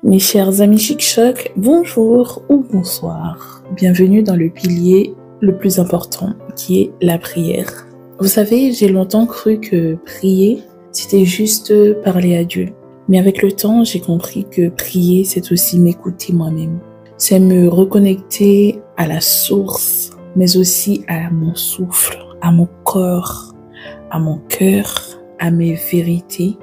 Mes chers amis Chic-Choc, bonjour ou bonsoir. Bienvenue dans le pilier le plus important qui est la prière. Vous savez, j'ai longtemps cru que prier, c'était juste parler à Dieu. Mais avec le temps, j'ai compris que prier, c'est aussi m'écouter moi-même. C'est me reconnecter à la source, mais aussi à mon souffle, à mon corps, à mon cœur, à mes vérités,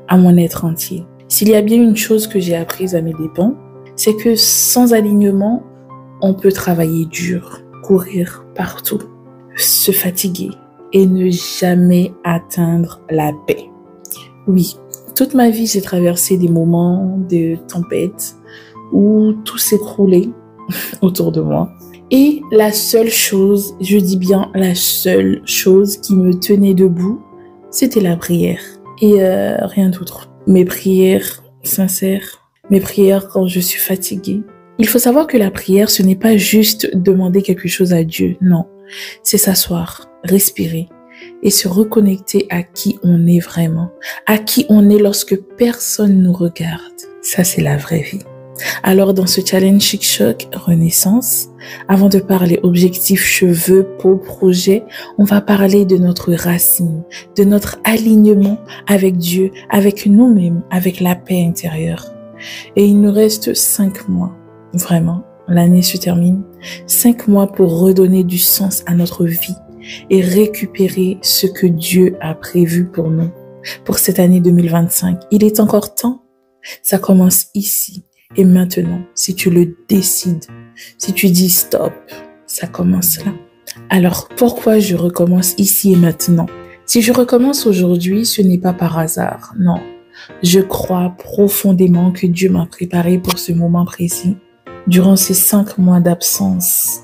à mon être entier. S'il y a bien une chose que j'ai apprise à mes dépens, c'est que sans alignement, on peut travailler dur, courir partout, se fatiguer et ne jamais atteindre la paix. Oui, toute ma vie, j'ai traversé des moments de tempête où tout s'écroulait autour de moi. Et la seule chose, je dis bien la seule chose qui me tenait debout, c'était la prière et rien d'autre. Mes prières sincères, mes prières quand je suis fatiguée. Il faut savoir que la prière, ce n'est pas juste demander quelque chose à Dieu, non. C'est s'asseoir, respirer et se reconnecter à qui on est vraiment, à qui on est lorsque personne nous regarde. Ça, c'est la vraie vie. Alors, dans ce challenge Chic-Choc Renaissance, avant de parler objectifs, cheveux, peau, projet, on va parler de notre racine, de notre alignement avec Dieu, avec nous-mêmes, avec la paix intérieure. Et il nous reste 5 mois, vraiment, l'année se termine, 5 mois pour redonner du sens à notre vie et récupérer ce que Dieu a prévu pour nous, pour cette année 2025. Il est encore temps, ça commence ici. Et maintenant, si tu le décides, si tu dis stop, ça commence là. Alors, pourquoi je recommence ici et maintenant? Si je recommence aujourd'hui, ce n'est pas par hasard, non. Je crois profondément que Dieu m'a préparé pour ce moment précis. Durant ces 5 mois d'absence,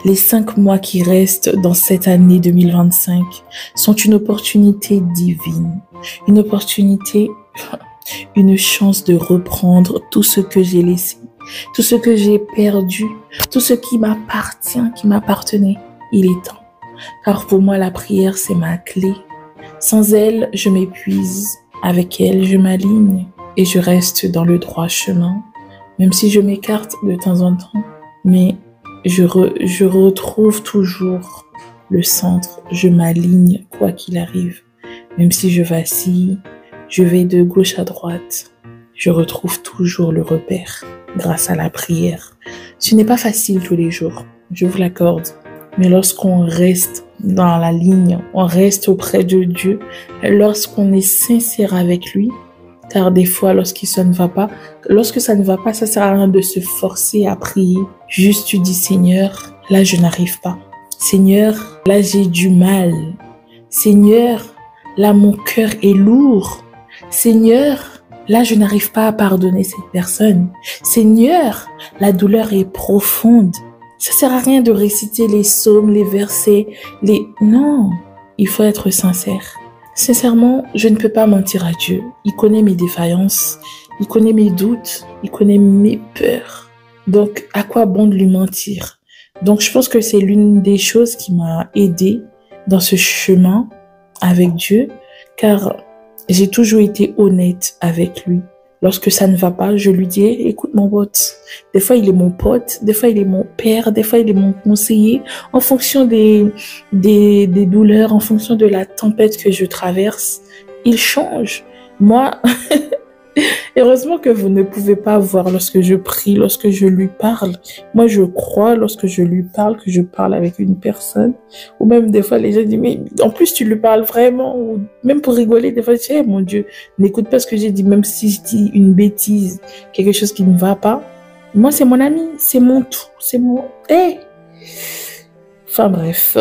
les 5 mois qui restent dans cette année 2025 sont une opportunité divine, une opportunité... une chance de reprendre tout ce que j'ai laissé, tout ce que j'ai perdu, tout ce qui m'appartient, qui m'appartenait. Il est temps. Car pour moi, la prière, c'est ma clé. Sans elle, je m'épuise. Avec elle, je m'aligne et je reste dans le droit chemin, même si je m'écarte de temps en temps. Mais je retrouve toujours le centre. Je m'aligne quoi qu'il arrive. Même si je vacille, je vais de gauche à droite. Je retrouve toujours le repère grâce à la prière. Ce n'est pas facile tous les jours, je vous l'accorde. Mais lorsqu'on reste dans la ligne, on reste auprès de Dieu, lorsqu'on est sincère avec lui, car des fois, lorsque ça ne va pas, ça sert à rien de se forcer à prier. Juste tu dis, Seigneur, là je n'arrive pas. Seigneur, là j'ai du mal. Seigneur, là mon cœur est lourd. Seigneur, là je n'arrive pas à pardonner cette personne. Seigneur, la douleur est profonde. Ça sert à rien de réciter les psaumes, les versets, Non, il faut être sincère. Sincèrement, je ne peux pas mentir à Dieu. Il connaît mes défaillances, il connaît mes doutes, il connaît mes peurs. Donc, à quoi bon de lui mentir? Donc, je pense que c'est l'une des choses qui m'a aidée dans ce chemin avec Dieu, car j'ai toujours été honnête avec lui. Lorsque ça ne va pas, je lui dis, écoute mon pote. Des fois, il est mon pote, des fois, il est mon père, des fois, il est mon conseiller. En fonction des douleurs, en fonction de la tempête que je traverse, il change. Moi, heureusement que vous ne pouvez pas voir lorsque je prie, lorsque je lui parle. Moi, je crois lorsque je lui parle que je parle avec une personne. Ou même des fois, les gens disent, mais en plus, tu lui parles vraiment. Ou même pour rigoler, des fois, je dis, hey, mon Dieu, n'écoute pas ce que j'ai dit. Même si je dis une bêtise, quelque chose qui ne va pas. Moi, c'est mon ami, c'est mon tout, c'est mon... Hey! Enfin bref.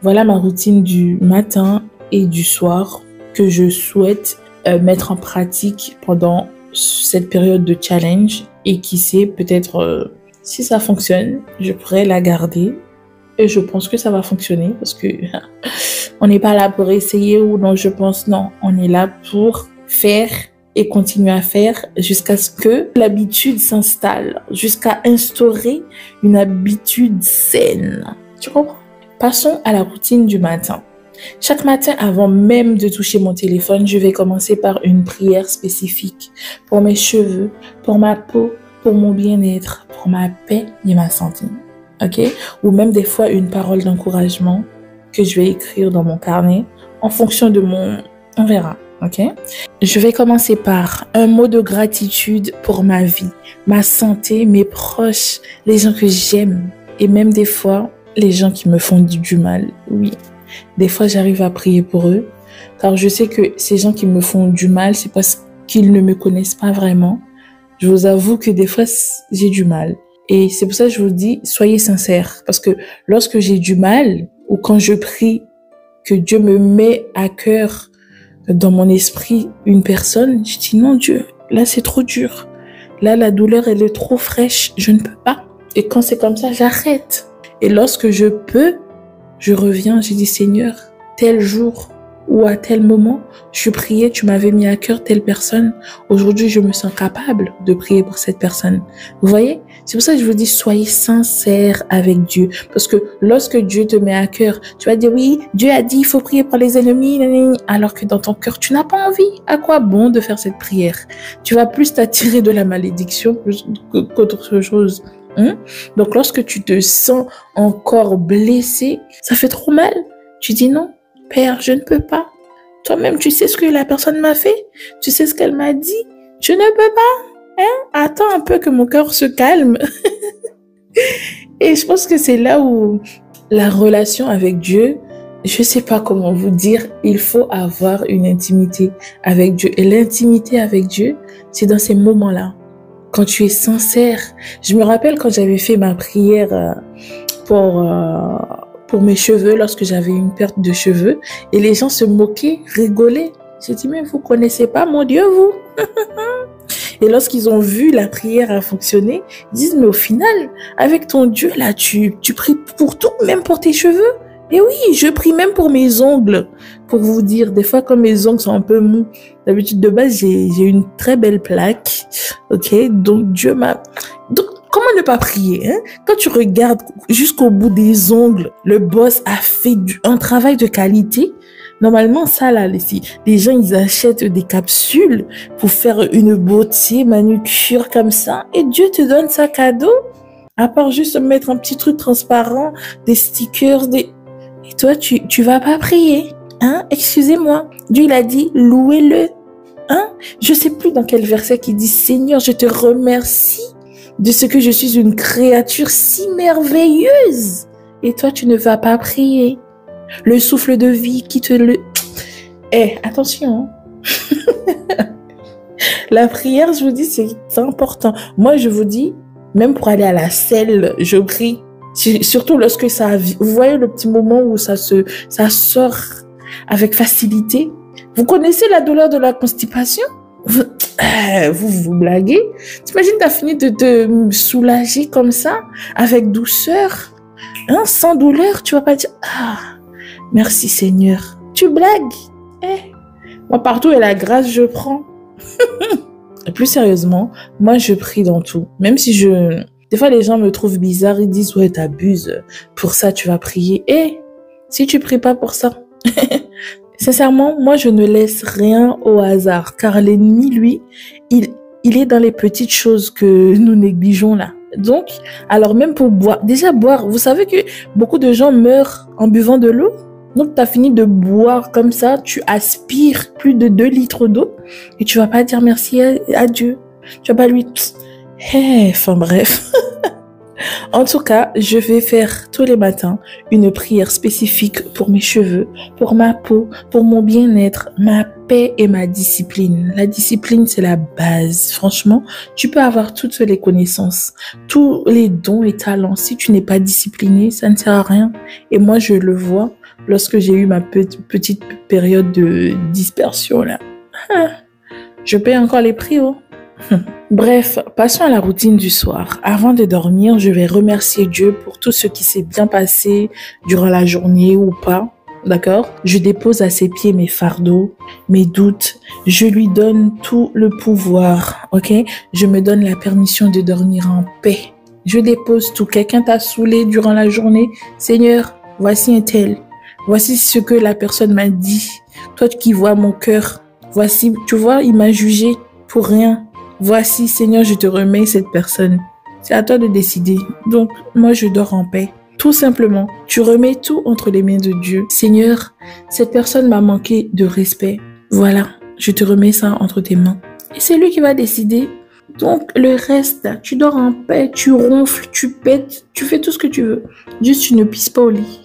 Voilà ma routine du matin et du soir que je souhaite mettre en pratique pendant cette période de challenge et qui sait, peut-être si ça fonctionne, je pourrais la garder et je pense que ça va fonctionner parce que on n'est pas là pour essayer ou non, je pense non, on est là pour faire et continuer à faire jusqu'à ce que l'habitude s'installe, jusqu'à instaurer une habitude saine. Tu comprends? Passons à la routine du matin. Chaque matin, avant même de toucher mon téléphone, je vais commencer par une prière spécifique pour mes cheveux, pour ma peau, pour mon bien-être, pour ma paix et ma santé. Ok? Ou même des fois une parole d'encouragement que je vais écrire dans mon carnet en fonction de mon... On verra. Ok? Je vais commencer par un mot de gratitude pour ma vie, ma santé, mes proches, les gens que j'aime et même des fois les gens qui me font du mal. Oui. Des fois, j'arrive à prier pour eux, car je sais que ces gens qui me font du mal, c'est parce qu'ils ne me connaissent pas vraiment. Je vous avoue que des fois, j'ai du mal. Et c'est pour ça que je vous dis, soyez sincères. Parce que lorsque j'ai du mal, ou quand je prie, que Dieu me met à cœur, dans mon esprit, une personne, je dis non Dieu, là c'est trop dur. Là, la douleur, elle est trop fraîche, je ne peux pas. Et quand c'est comme ça, j'arrête. Et lorsque je peux, je reviens, j'ai dit, Seigneur, tel jour ou à tel moment, je priais, tu m'avais mis à cœur telle personne. Aujourd'hui, je me sens capable de prier pour cette personne. Vous voyez? C'est pour ça que je vous dis, soyez sincères avec Dieu. Parce que lorsque Dieu te met à cœur, tu vas dire, oui, Dieu a dit, il faut prier pour les ennemis, alors que dans ton cœur, tu n'as pas envie. À quoi bon de faire cette prière? Tu vas plus t'attirer de la malédiction qu'autre chose. Donc, lorsque tu te sens encore blessé, ça fait trop mal. Tu dis non, Père, je ne peux pas. Toi-même, tu sais ce que la personne m'a fait. Tu sais ce qu'elle m'a dit. Je ne peux pas. Attends un peu que mon cœur se calme. Et je pense que c'est là où la relation avec Dieu, je sais pas comment vous dire, il faut avoir une intimité avec Dieu. Et l'intimité avec Dieu, c'est dans ces moments-là. Quand tu es sincère. Je me rappelle quand j'avais fait ma prière pour mes cheveux, lorsque j'avais une perte de cheveux, et les gens se moquaient, rigolaient. J'ai dit, mais vous connaissez pas mon Dieu, vous? Et lorsqu'ils ont vu la prière a fonctionné, ils disent, mais au final, avec ton Dieu, là, tu pries pour tout, même pour tes cheveux. Et oui, je prie même pour mes ongles, pour vous dire, des fois quand mes ongles sont un peu mous, d'habitude de base, j'ai une très belle plaque, ok, donc Dieu m'a... Donc, comment ne pas prier, hein? Quand tu regardes jusqu'au bout des ongles, le boss a fait un travail de qualité. Normalement, ça là, les gens, ils achètent des capsules pour faire une beauté, manucure comme ça, et Dieu te donne ça cadeau, à part juste mettre un petit truc transparent, des stickers, Et toi, tu vas pas prier, hein? Excusez-moi. Dieu, il a dit, louez-le, hein? Je sais plus dans quel verset qui dit, Seigneur, je te remercie de ce que je suis une créature si merveilleuse. Et toi, tu ne vas pas prier. Le souffle de vie qui te le... Attention. La prière, je vous dis, c'est important. Moi, je vous dis, même pour aller à la selle, je prie. Surtout lorsque ça... Vous voyez le petit moment où ça sort avec facilité. Vous connaissez la douleur de la constipation? Vous blaguez? T'imagines, t'as fini de te soulager comme ça, avec douceur, hein, sans douleur, tu vas pas dire, merci Seigneur. Tu blagues? Moi, partout où est la grâce, je prends. Et plus sérieusement, moi, je prie dans tout. Même si des fois, les gens me trouvent bizarre, ils disent, ouais, t'abuses. Pour ça, tu vas prier. Si tu pries pas pour ça, sincèrement, moi, je ne laisse rien au hasard, car l'ennemi, lui, il est dans les petites choses que nous négligeons là. Donc, alors même pour boire, déjà boire, vous savez que beaucoup de gens meurent en buvant de l'eau. Donc, tu as fini de boire comme ça, tu aspires plus de 2 litres d'eau et tu vas pas dire merci à Dieu. Tu vas pas lui... Enfin bref. En tout cas, je vais faire tous les matins une prière spécifique pour mes cheveux, pour ma peau, pour mon bien-être, ma paix et ma discipline. La discipline, c'est la base. Franchement, tu peux avoir toutes les connaissances, tous les dons et talents. Si tu n'es pas discipliné, ça ne sert à rien. Et moi, je le vois lorsque j'ai eu ma petite période de dispersion là. Je paye encore les prix, oh. Bref, passons à la routine du soir. Avant de dormir, je vais remercier Dieu pour tout ce qui s'est bien passé durant la journée ou pas. D'accord? Je dépose à ses pieds mes fardeaux, mes doutes. Je lui donne tout le pouvoir. Ok? Je me donne la permission de dormir en paix. Je dépose tout. Quelqu'un t'a saoulé durant la journée. Seigneur, voici un tel. Voici ce que la personne m'a dit. Toi qui vois mon cœur, voici, tu vois, il m'a jugé pour rien. Voici, Seigneur, je te remets cette personne. C'est à toi de décider. Donc, moi, je dors en paix. Tout simplement, tu remets tout entre les mains de Dieu. Seigneur, cette personne m'a manqué de respect. Voilà, je te remets ça entre tes mains. Et c'est lui qui va décider. Donc, le reste, tu dors en paix, tu ronfles, tu pètes, tu fais tout ce que tu veux. Juste, tu ne pisses pas au lit.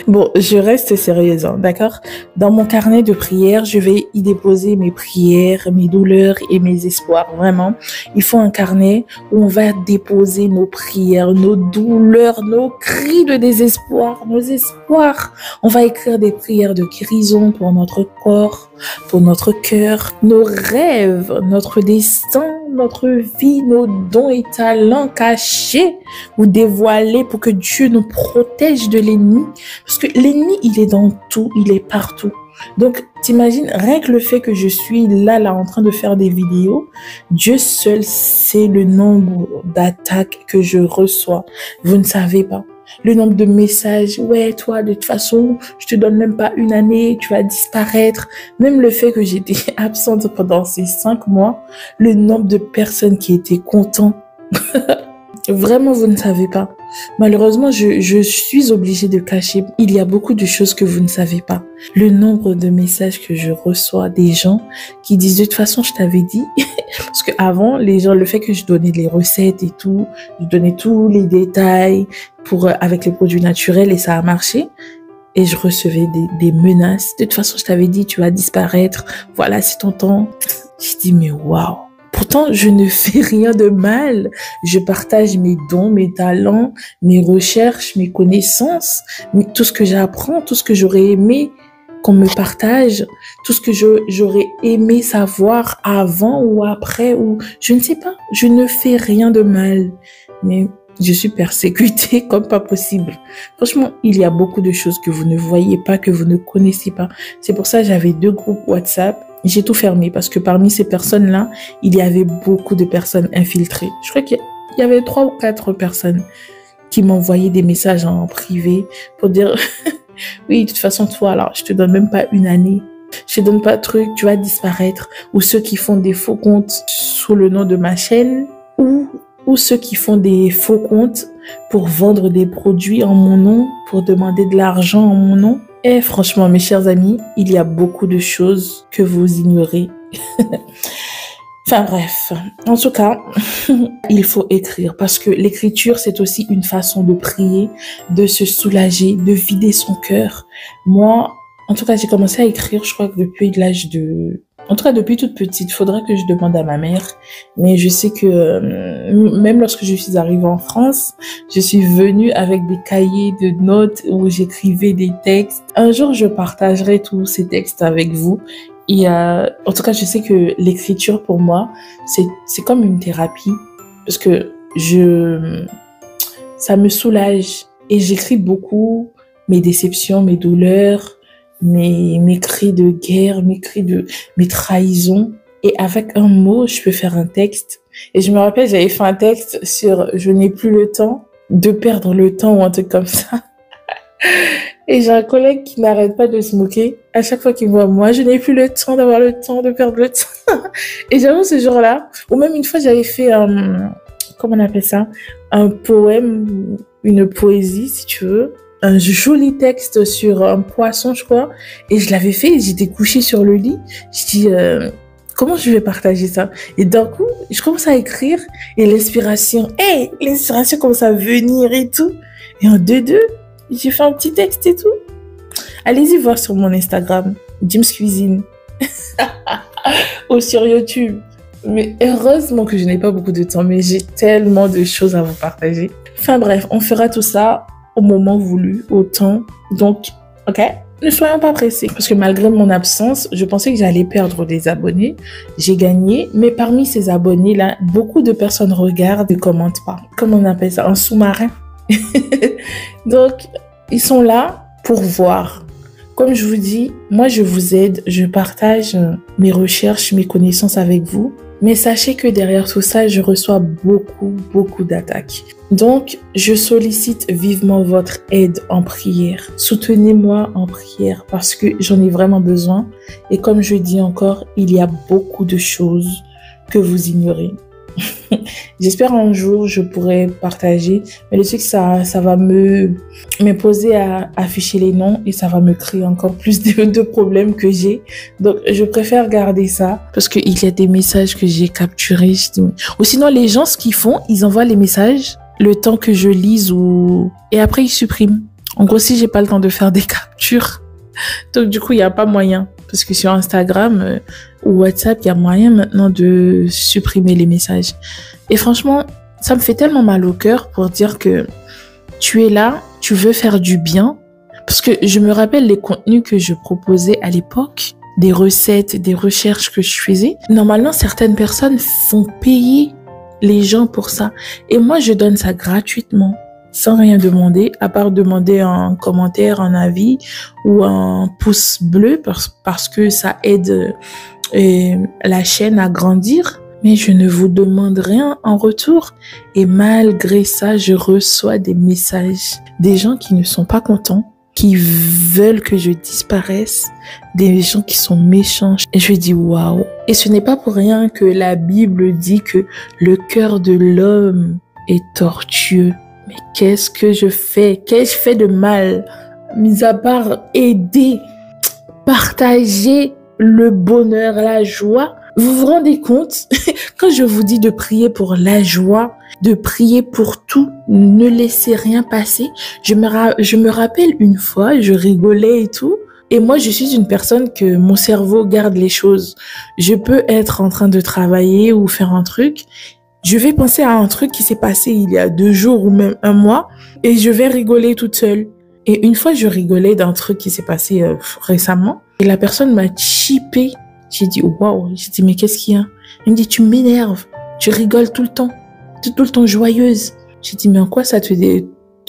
Bon, je reste sérieuse, hein, d'accord? Dans mon carnet de prières, je vais y déposer mes prières, mes douleurs et mes espoirs. Vraiment, il faut un carnet où on va déposer nos prières, nos douleurs, nos cris de désespoir, nos espoirs. On va écrire des prières de guérison pour notre corps, pour notre cœur, nos rêves, notre destin, notre vie, nos dons et talents cachés ou dévoilés pour que Dieu nous protège de l'ennemi. Parce que l'ennemi, il est dans tout, il est partout. Donc, t'imagines, rien que le fait que je suis là, en train de faire des vidéos, Dieu seul sait le nombre d'attaques que je reçois. Vous ne savez pas. Le nombre de messages, ouais, toi, de toute façon, je te donne même pas une année, tu vas disparaître. Même le fait que j'étais absente pendant ces 5 mois, le nombre de personnes qui étaient contents. Vraiment, vous ne savez pas. Malheureusement, je suis obligée de cacher. Il y a beaucoup de choses que vous ne savez pas. Le nombre de messages que je reçois des gens qui disent de toute façon, je t'avais dit. Parce que avant, les gens, le fait que je donnais les recettes et tout, je donnais tous les détails avec les produits naturels et ça a marché. Et je recevais des menaces. De toute façon, je t'avais dit, tu vas disparaître. Voilà, c'est ton temps. Je dis, mais waouh. Pourtant, je ne fais rien de mal. Je partage mes dons, mes talents, mes recherches, mes connaissances, tout ce que j'apprends, tout ce que j'aurais aimé qu'on me partage, tout ce que j'aurais aimé savoir avant ou après, ou je ne sais pas. Je ne fais rien de mal. Mais je suis persécutée comme pas possible. Franchement, il y a beaucoup de choses que vous ne voyez pas, que vous ne connaissez pas. C'est pour ça que j'avais 2 groupes WhatsApp. J'ai tout fermé parce que parmi ces personnes-là, il y avait beaucoup de personnes infiltrées. Je crois qu'il y avait 3 ou 4 personnes qui m'envoyaient des messages en privé pour dire oui, de toute façon, toi, alors, je te donne même pas une année. Je te donne pas de truc, tu vas disparaître. Ou ceux qui font des faux comptes sous le nom de ma chaîne ou ceux qui font des faux comptes pour vendre des produits en mon nom, pour demander de l'argent en mon nom. Et franchement, mes chers amis, il y a beaucoup de choses que vous ignorez. Enfin bref, en tout cas, il faut écrire parce que l'écriture, c'est aussi une façon de prier, de se soulager, de vider son cœur. Moi, en tout cas, j'ai commencé à écrire, je crois que depuis l'âge de... En tout cas, depuis toute petite, faudrait que je demande à ma mère. Mais je sais que même lorsque je suis arrivée en France, je suis venue avec des cahiers de notes où j'écrivais des textes. Un jour, je partagerai tous ces textes avec vous. Et en tout cas, je sais que l'écriture, pour moi, c'est comme une thérapie. Parce que ça me soulage. Et j'écris beaucoup mes déceptions, mes douleurs, mes cris de guerre, mes trahisons. Et avec un mot, je peux faire un texte. Et je me rappelle, j'avais fait un texte sur « Je n'ai plus le temps de perdre le temps » ou un truc comme ça. Et j'ai un collègue qui n'arrête pas de se moquer. À chaque fois qu'il me voit, moi, je n'ai plus le temps d'avoir le temps de perdre le temps. Et j'avoue, ce jour-là, ou même une fois, j'avais fait comment on appelle ça? Un poème, une poésie, si tu veux. Un joli texte sur un poisson, je crois. Et je l'avais fait, j'étais couchée sur le lit. Je dis, comment je vais partager ça? Et d'un coup, je commence à écrire et l'inspiration commence à venir et tout. Et en 2-2, j'ai fait un petit texte et tout. Allez-y voir sur mon Instagram, Jim's Cuisine. Ou sur YouTube. Mais heureusement que je n'ai pas beaucoup de temps, mais j'ai tellement de choses à vous partager. Enfin bref, on fera tout ça au moment voulu, au temps. Donc, ok, ne soyons pas pressés. Parce que malgré mon absence, je pensais que j'allais perdre des abonnés. J'ai gagné, mais parmi ces abonnés-là, beaucoup de personnes regardent et ne commentent pas. Comment on appelle ça? Un sous-marin. Donc, ils sont là pour voir. Comme je vous dis, moi, je vous aide. Je partage mes recherches, mes connaissances avec vous. Mais sachez que derrière tout ça, je reçois beaucoup d'attaques. Donc, je sollicite vivement votre aide en prière. Soutenez-moi en prière parce que j'en ai vraiment besoin. Et comme je dis encore, il y a beaucoup de choses que vous ignorez. J'espère un jour je pourrai partager, mais le truc ça va m'imposer à afficher les noms et ça va me créer encore plus de problèmes que j'ai. Donc je préfère garder ça parce qu'il y a des messages que j'ai capturés. Ou sinon les gens ce qu'ils font, ils envoient les messages le temps que je lise et après ils suppriment. En gros si j'ai pas le temps de faire des captures, donc du coup il y a pas moyen. Parce que sur Instagram ou WhatsApp, il y a moyen maintenant de supprimer les messages. Et franchement, ça me fait tellement mal au cœur pour dire que tu es là, tu veux faire du bien. Parce que je me rappelle les contenus que je proposais à l'époque, des recettes, des recherches que je faisais. Normalement, certaines personnes font payer les gens pour ça. Et moi, je donne ça gratuitement. Sans rien demander, à part demander un commentaire, un avis ou un pouce bleu parce que ça aide la chaîne à grandir. Mais je ne vous demande rien en retour. Et malgré ça, je reçois des messages des gens qui ne sont pas contents, qui veulent que je disparaisse, des gens qui sont méchants. Et je dis waouh. Et ce n'est pas pour rien que la Bible dit que le cœur de l'homme est tortueux. Mais qu'est-ce que je fais? Qu'ai-je fait de mal? Mis à part aider, partager le bonheur, la joie. Vous vous rendez compte? Quand je vous dis de prier pour la joie, de prier pour tout, ne laissez rien passer. Je me rappelle une fois, je rigolais et tout. Et moi, je suis une personne que mon cerveau garde les choses. Je peux être en train de travailler ou faire un truc. Je vais penser à un truc qui s'est passé il y a 2 jours ou même 1 mois et je vais rigoler toute seule. Et une fois, je rigolais d'un truc qui s'est passé récemment et la personne m'a chippé. J'ai dit, waouh. J'ai dit, mais qu'est-ce qu'il y a? Il me dit, tu m'énerves. Tu rigoles tout le temps. Tu es tout le temps joyeuse. J'ai dit, mais en quoi ça te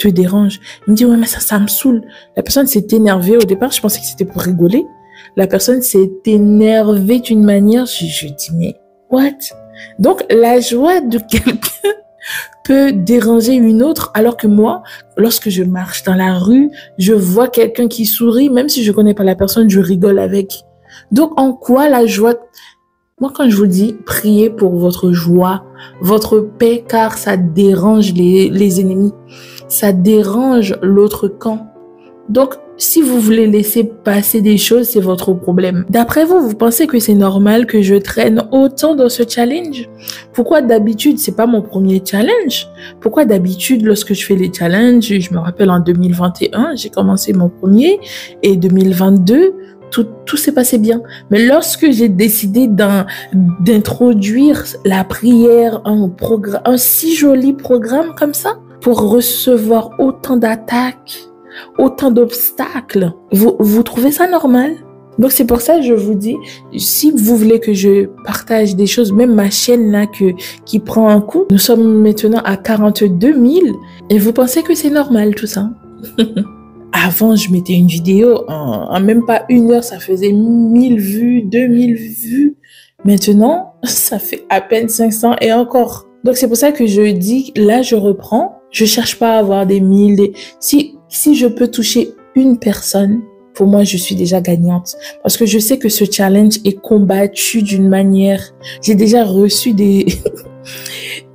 dérange? Il me dit, ouais, mais ça me saoule. La personne s'est énervée. Au départ, je pensais que c'était pour rigoler. La personne s'est énervée d'une manière. Je dis, mais what? Donc, la joie de quelqu'un peut déranger une autre, alors que moi, lorsque je marche dans la rue, je vois quelqu'un qui sourit, même si je connais pas la personne, je rigole avec. Donc, en quoi la joie? Moi, quand je vous dis, priez pour votre joie, votre paix, car ça dérange les ennemis. Ça dérange l'autre camp. Donc, si vous voulez laisser passer des choses, c'est votre problème. D'après vous, vous pensez que c'est normal que je traîne autant dans ce challenge? Pourquoi d'habitude, c'est pas mon premier challenge? Pourquoi d'habitude, lorsque je fais les challenges, je me rappelle en 2021, j'ai commencé mon premier et 2022, tout s'est passé bien. Mais lorsque j'ai décidé d'introduire la prière, un si joli programme comme ça, pour recevoir autant d'attaques, autant d'obstacles, vous trouvez ça normal? Donc c'est pour ça que je vous dis, si vous voulez que je partage des choses, même ma chaîne là qui prend un coup, nous sommes maintenant à 42 000 et vous pensez que c'est normal tout ça? Avant, je mettais une vidéo, en même pas 1 heure, ça faisait 1000 vues, 2000 vues. Maintenant, ça fait à peine 500 et encore. Donc, c'est pour ça que je dis, là, je reprends. Je cherche pas à avoir des 1000. Si je peux toucher une personne, pour moi, je suis déjà gagnante. Parce que je sais que ce challenge est combattu d'une manière. J'ai déjà reçu des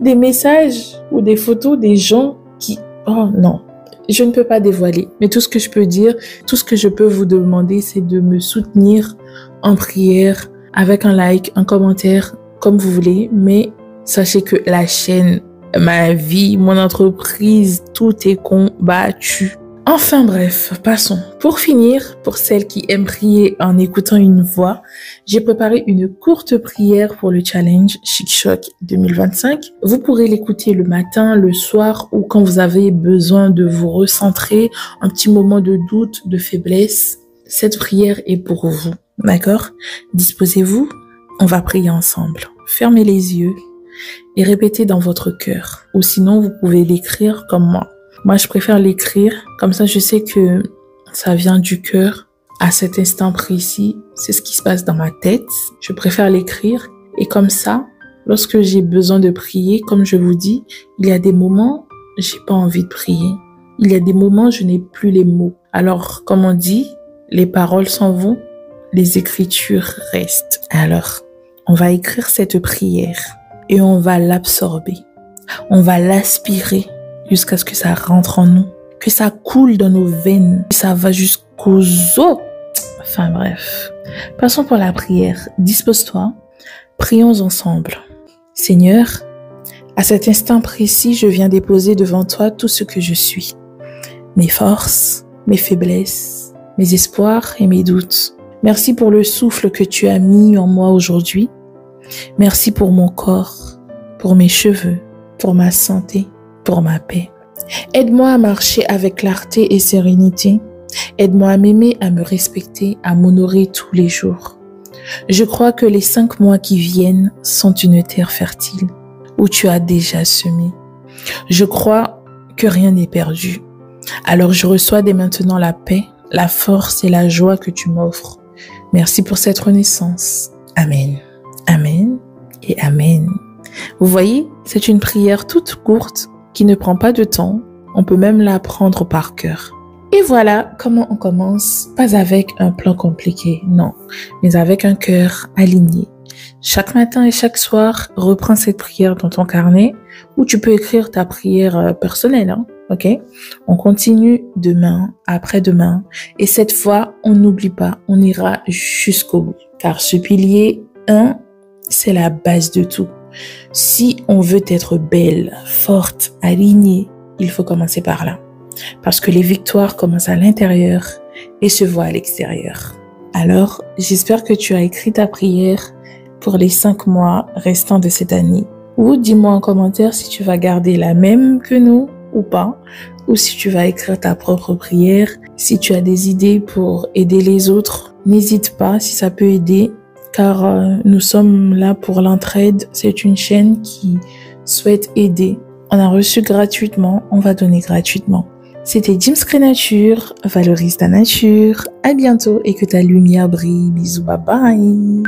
messages ou des photos des gens qui, oh non. Je ne peux pas dévoiler, mais tout ce que je peux dire, tout ce que je peux vous demander, c'est de me soutenir en prière, avec un like, un commentaire, comme vous voulez. Mais sachez que la chaîne, ma vie, mon entreprise, tout est combattu. Enfin bref, passons. Pour finir, pour celles qui aiment prier en écoutant une voix, j'ai préparé une courte prière pour le challenge Chic Choc 2025. Vous pourrez l'écouter le matin, le soir ou quand vous avez besoin de vous recentrer, un petit moment de doute, de faiblesse. Cette prière est pour vous, d'accord? Disposez-vous, on va prier ensemble. Fermez les yeux et répétez dans votre cœur. Ou sinon, vous pouvez l'écrire comme moi. Moi, je préfère l'écrire, comme ça je sais que ça vient du cœur. À cet instant précis, c'est ce qui se passe dans ma tête. Je préfère l'écrire et comme ça, lorsque j'ai besoin de prier, comme je vous dis, il y a des moments, j'ai pas envie de prier. Il y a des moments, je n'ai plus les mots. Alors, comme on dit, les paroles s'en vont, les écritures restent. Alors, on va écrire cette prière et on va l'absorber. On va l'aspirer jusqu'à ce que ça rentre en nous, que ça coule dans nos veines, que ça va jusqu'aux os. Enfin bref, passons pour la prière. Dispose-toi, prions ensemble. Seigneur, à cet instant précis, je viens déposer devant toi tout ce que je suis. Mes forces, mes faiblesses, mes espoirs et mes doutes. Merci pour le souffle que tu as mis en moi aujourd'hui. Merci pour mon corps, pour mes cheveux, pour ma santé, pour ma paix. Aide-moi à marcher avec clarté et sérénité. Aide-moi à m'aimer, à me respecter, à m'honorer tous les jours. Je crois que les 5 mois qui viennent sont une terre fertile où tu as déjà semé. Je crois que rien n'est perdu. Alors je reçois dès maintenant la paix, la force et la joie que tu m'offres. Merci pour cette renaissance. Amen. Amen et Amen. Vous voyez, c'est une prière toute courte qui ne prend pas de temps. On peut même l'apprendre par cœur. Et voilà comment on commence, pas avec un plan compliqué, non, mais avec un cœur aligné. Chaque matin et chaque soir, reprends cette prière dans ton carnet ou tu peux écrire ta prière personnelle, hein, ok? On continue demain, après-demain et cette fois, on n'oublie pas, on ira jusqu'au bout. Car ce pilier 1, c'est la base de tout. Si on veut être belle, forte, alignée, il faut commencer par là. Parce que les victoires commencent à l'intérieur et se voient à l'extérieur. Alors, j'espère que tu as écrit ta prière pour les 5 mois restants de cette année. Ou dis-moi en commentaire si tu vas garder la même que nous ou pas. Ou si tu vas écrire ta propre prière. Si tu as des idées pour aider les autres, n'hésite pas si ça peut aider. Car nous sommes là pour l'entraide. C'est une chaîne qui souhaite aider. On a reçu gratuitement, on va donner gratuitement. C'était James Crénature, valorise ta nature. À bientôt et que ta lumière brille. Bisous, bye bye.